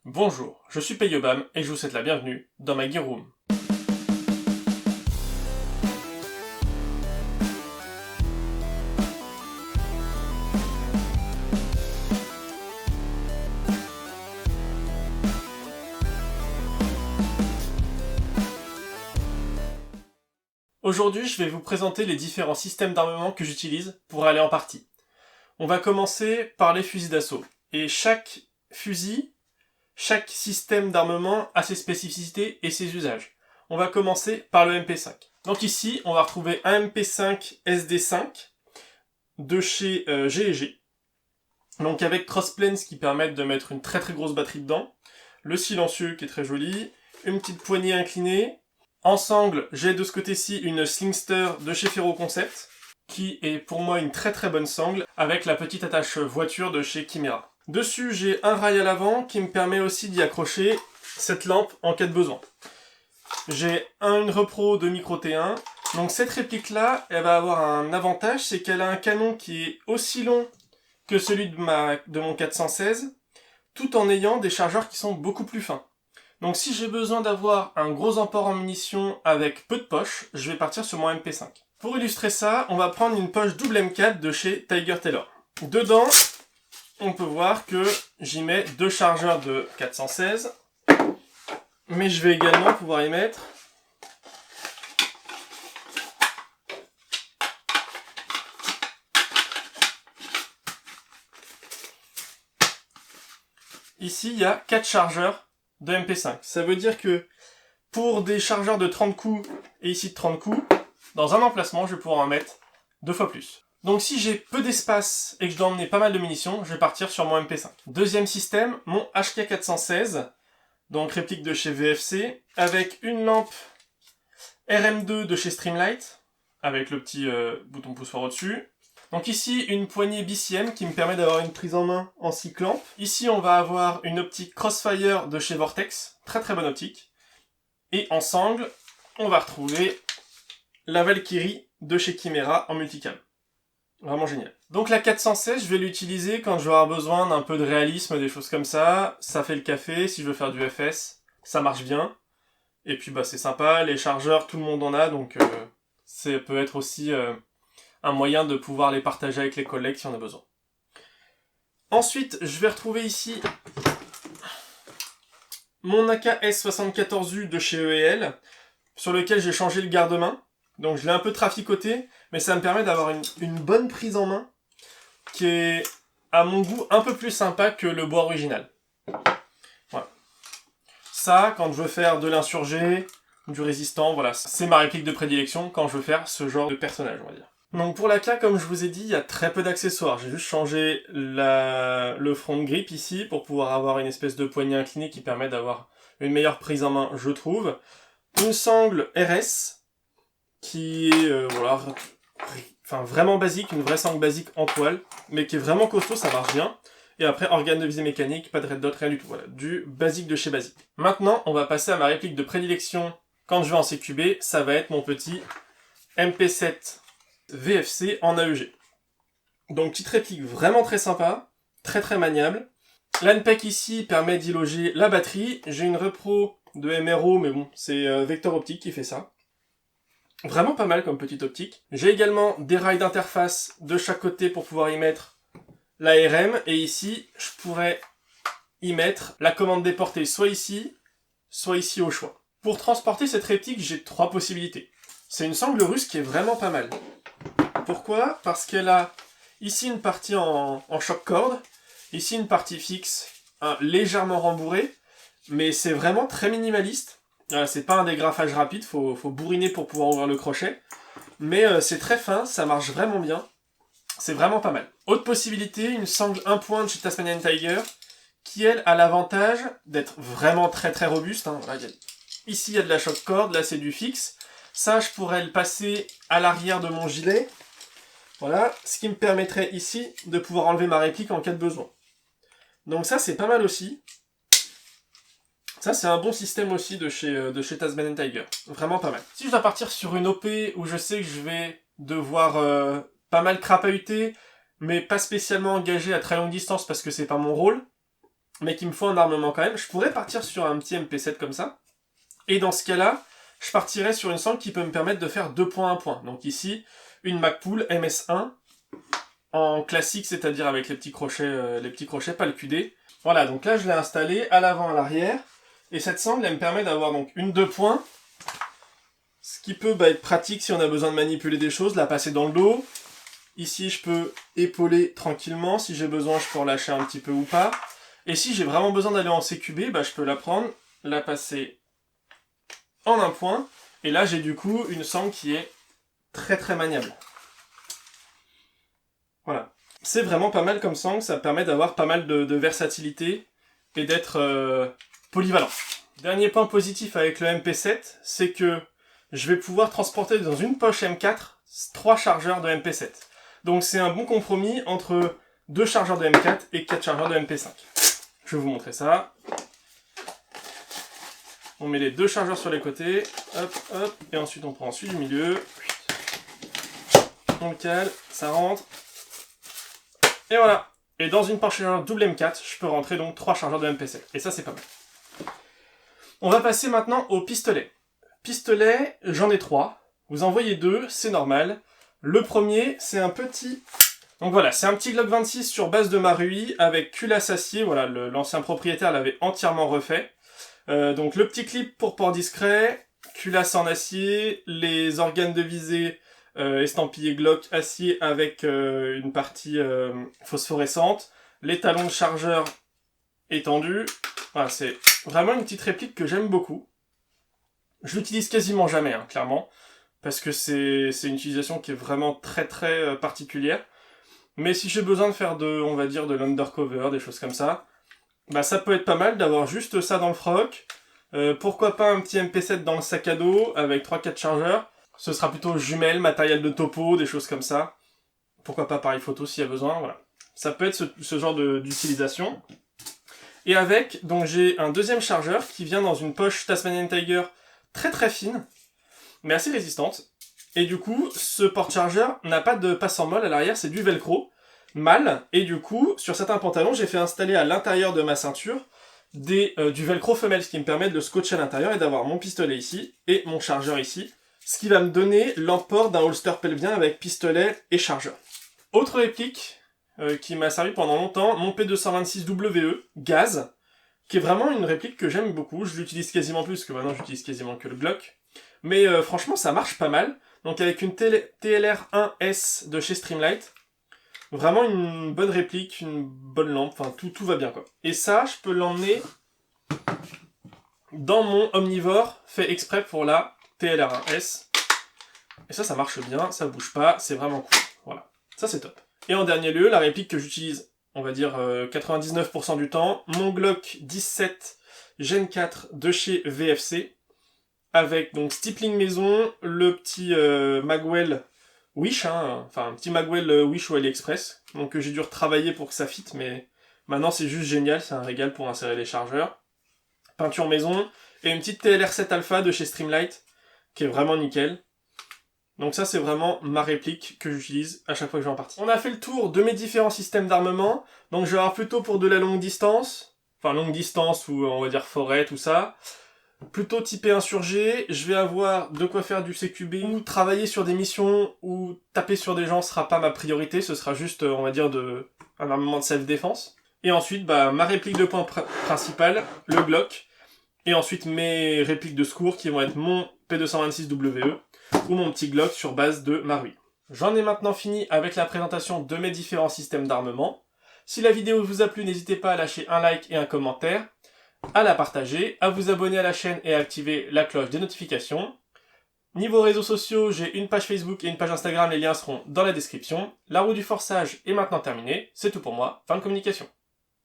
Bonjour, je suis Payobam et je vous souhaite la bienvenue dans ma Gear Room. Aujourd'hui, je vais vous présenter les différents systèmes d'armement que j'utilise pour aller en partie. On va commencer par les fusils d'assaut. Et chaque système d'armement a ses spécificités et ses usages. On va commencer par le MP5. Donc ici, on va retrouver un MP5 SD5 de chez G&G. Donc avec crossplanes qui permettent de mettre une très grosse batterie dedans, le silencieux qui est très joli, une petite poignée inclinée. En sangle, j'ai de ce côté-ci une Slingster de chez Ferro Concept, qui est pour moi une très bonne sangle, avec la petite attache voiture de chez Chimera. Dessus, j'ai un rail à l'avant qui me permet aussi d'y accrocher cette lampe en cas de besoin. J'ai une repro de micro T1, donc cette réplique-là, elle va avoir un avantage, c'est qu'elle a un canon qui est aussi long que celui de mon 416, tout en ayant des chargeurs qui sont beaucoup plus fins. Donc si j'ai besoin d'avoir un gros emport en munitions avec peu de poches, je vais partir sur mon MP5. Pour illustrer ça, on va prendre une poche double M4 de chez Tiger Tailor. Dedans, on peut voir que j'y mets deux chargeurs de 416, mais je vais également pouvoir y mettre ici, il y a 4 chargeurs de MP5. Ça veut dire que pour des chargeurs de 30 coups et ici de 30 coups, dans un emplacement, je vais pouvoir en mettre 2 fois plus. Donc si j'ai peu d'espace et que je dois emmener pas mal de munitions, je vais partir sur mon MP5. Deuxième système, mon HK416, donc réplique de chez VFC, avec une lampe RM2 de chez Streamlight, avec le petit bouton pouce-fort au-dessus. Donc ici, une poignée BCM qui me permet d'avoir une prise en main en 6 clamps. Ici, on va avoir une optique Crossfire de chez Vortex, très bonne optique. Et en sangle, on va retrouver la Valkyrie de chez Chimera en multicam. Vraiment génial. Donc la 416, je vais l'utiliser quand je vais avoir besoin d'un peu de réalisme, des choses comme ça. Ça fait le café, si je veux faire du FS, ça marche bien. Et puis c'est sympa, les chargeurs, tout le monde en a, donc ça peut être aussi un moyen de pouvoir les partager avec les collègues si on a besoin. Ensuite, je vais retrouver ici mon AKS74U de chez EL, sur lequel j'ai changé le garde-main. Donc je l'ai un peu traficoté, mais ça me permet d'avoir une bonne prise en main, qui est, à mon goût, un peu plus sympa que le bois original. Voilà. Ça, quand je veux faire de l'insurgé, du résistant, voilà, c'est ma réplique de prédilection quand je veux faire ce genre de personnage, on va dire. Donc pour l'AK, comme je vous ai dit, il y a très peu d'accessoires. J'ai juste changé le front grip ici pour pouvoir avoir une espèce de poignée inclinée qui permet d'avoir une meilleure prise en main, je trouve. Une sangle RS qui est vraiment basique, une vraie sangle basique en toile, mais qui est vraiment costaud, ça marche bien. Et après, organe de visée mécanique, pas de red dot, rien du tout. Voilà, du basique de chez basique. Maintenant, on va passer à ma réplique de prédilection quand je vais en CQB. Ça va être mon petit MP7 VFC en AEG. Donc petite réplique vraiment très sympa, très maniable. L'ANPEC ici permet d'y loger la batterie. J'ai une repro de MRO, mais bon, c'est Vector Optique qui fait ça. Vraiment pas mal comme petite optique. J'ai également des rails d'interface de chaque côté pour pouvoir y mettre l'ARM. Et ici, je pourrais y mettre la commande déportée soit ici au choix. Pour transporter cette réplique, j'ai 3 possibilités. C'est une sangle russe qui est vraiment pas mal. Pourquoi ? Parce qu'elle a ici une partie en choc corde, ici une partie fixe, légèrement rembourrée, mais c'est vraiment très minimaliste. C'est pas un dégrafage rapide, faut bourriner pour pouvoir ouvrir le crochet, mais c'est très fin, ça marche vraiment bien, c'est vraiment pas mal. Autre possibilité, une sangle 1 point de chez Tasmanian Tiger, qui elle a l'avantage d'être vraiment très robuste. Voilà, ici il y a de la choc corde, là c'est du fixe. Ça, je pourrais le passer à l'arrière de mon gilet. Voilà, ce qui me permettrait ici de pouvoir enlever ma réplique en cas de besoin. Donc ça, c'est pas mal aussi. Ça, c'est un bon système aussi de chez Tasmanian Tiger. Vraiment pas mal. Si je dois partir sur une OP où je sais que je vais devoir pas mal crapahuter, mais pas spécialement engagé à très longue distance parce que c'est pas mon rôle, mais qu'il me faut un armement quand même, je pourrais partir sur un petit MP7 comme ça. Et dans ce cas-là, je partirais sur une sangle qui peut me permettre de faire 2 points 1 point. Donc ici, une Magpul MS1 en classique, c'est-à-dire avec les petits crochets, pas le QD. Voilà, donc là je l'ai installé à l'avant, à l'arrière. Et cette sangle, elle me permet d'avoir donc une 2 points. Ce qui peut être pratique si on a besoin de manipuler des choses, la passer dans le dos. Ici, je peux épauler tranquillement. Si j'ai besoin, je peux relâcher un petit peu ou pas. Et si j'ai vraiment besoin d'aller en CQB, je peux la prendre, la passer en un point. Et là, j'ai du coup une sangle qui est très très maniable. Voilà. C'est vraiment pas mal comme sangle, ça permet d'avoir pas mal de versatilité et d'être polyvalent. Dernier point positif avec le MP7, c'est que je vais pouvoir transporter dans une poche M4 3 chargeurs de MP7. Donc c'est un bon compromis entre 2 chargeurs de M4 et 4 chargeurs de MP5. Je vais vous montrer ça. On met les 2 chargeurs sur les côtés, hop, hop, et ensuite on prend celui du milieu. On le cale, ça rentre. Et voilà. Et dans une poche chargeur double M4, je peux rentrer donc 3 chargeurs de MP7. Et ça c'est pas mal. On va passer maintenant au pistolet. Pistolet, j'en ai 3. Vous en voyez 2, c'est normal. Le premier, c'est un petit... Donc voilà, c'est un petit Glock 26 sur base de Marui avec culasse acier. Voilà, l'ancien propriétaire l'avait entièrement refait. Donc le petit clip pour port discret, culasse en acier, les organes de visée estampillés Glock acier avec une partie phosphorescente, les talons de chargeur étendus. Voilà, c'est vraiment une petite réplique que j'aime beaucoup. Je l'utilise quasiment jamais, hein, clairement, parce que c'est une utilisation qui est vraiment très très particulière. Mais si j'ai besoin de faire on va dire de l'undercover, des choses comme ça, ça peut être pas mal d'avoir juste ça dans le froc. Pourquoi pas un petit MP7 dans le sac à dos avec 3-4 chargeurs. Ce sera plutôt jumelles, matériel de topo, des choses comme ça. Pourquoi pas appareil photo s'il y a besoin, voilà. Ça peut être ce genre d'utilisation. Et avec, donc j'ai un deuxième chargeur qui vient dans une poche Tasmanian Tiger très très fine, mais assez résistante. Et du coup, ce porte-chargeur n'a pas de passe en molle à l'arrière, c'est du velcro, mâle. Et du coup, sur certains pantalons, j'ai fait installer à l'intérieur de ma ceinture du velcro femelle, ce qui me permet de le scotcher à l'intérieur et d'avoir mon pistolet ici et mon chargeur ici, ce qui va me donner l'emport d'un holster pelvien avec pistolet et chargeur. Autre réplique qui m'a servi pendant longtemps, mon P226 WE gaz, qui est vraiment une réplique que j'aime beaucoup. Je l'utilise quasiment plus, parce que maintenant j'utilise quasiment que le Glock. Mais franchement, ça marche pas mal. Donc avec une TLR1S de chez Streamlight, vraiment une bonne réplique, une bonne lampe, enfin tout va bien quoi. Et ça, je peux l'emmener dans mon omnivore fait exprès pour la TLR1S. Et ça marche bien, ça bouge pas, c'est vraiment cool. Voilà, ça c'est top. Et en dernier lieu, la réplique que j'utilise, on va dire 99% du temps, mon Glock 17 Gen 4 de chez VFC, avec donc stippling maison, le petit Magwell Wish, enfin un petit Magwell Wish ou AliExpress, donc j'ai dû retravailler pour que ça fitte, mais maintenant c'est juste génial, c'est un régal pour insérer les chargeurs. Peinture maison, et une petite TLR7 Alpha de chez Streamlight, qui est vraiment nickel. Donc ça c'est vraiment ma réplique que j'utilise à chaque fois que je vais en partie. On a fait le tour de mes différents systèmes d'armement, donc je vais avoir plutôt pour de la longue distance, ou on va dire forêt, tout ça. Plutôt typé insurgé, je vais avoir de quoi faire du CQB, ou travailler sur des missions, ou taper sur des gens sera pas ma priorité, ce sera juste, on va dire, un armement de self-défense. Et ensuite, ma réplique de point principale, le Glock, et ensuite mes répliques de secours qui vont être mon P226WE, ou mon petit Glock sur base de Marui. J'en ai maintenant fini avec la présentation de mes différents systèmes d'armement. Si la vidéo vous a plu, n'hésitez pas à lâcher un like et un commentaire, à la partager, à vous abonner à la chaîne et à activer la cloche des notifications. Niveau réseaux sociaux, j'ai une page Facebook et une page Instagram, les liens seront dans la description. La roue du forçage est maintenant terminée, c'est tout pour moi, fin de communication.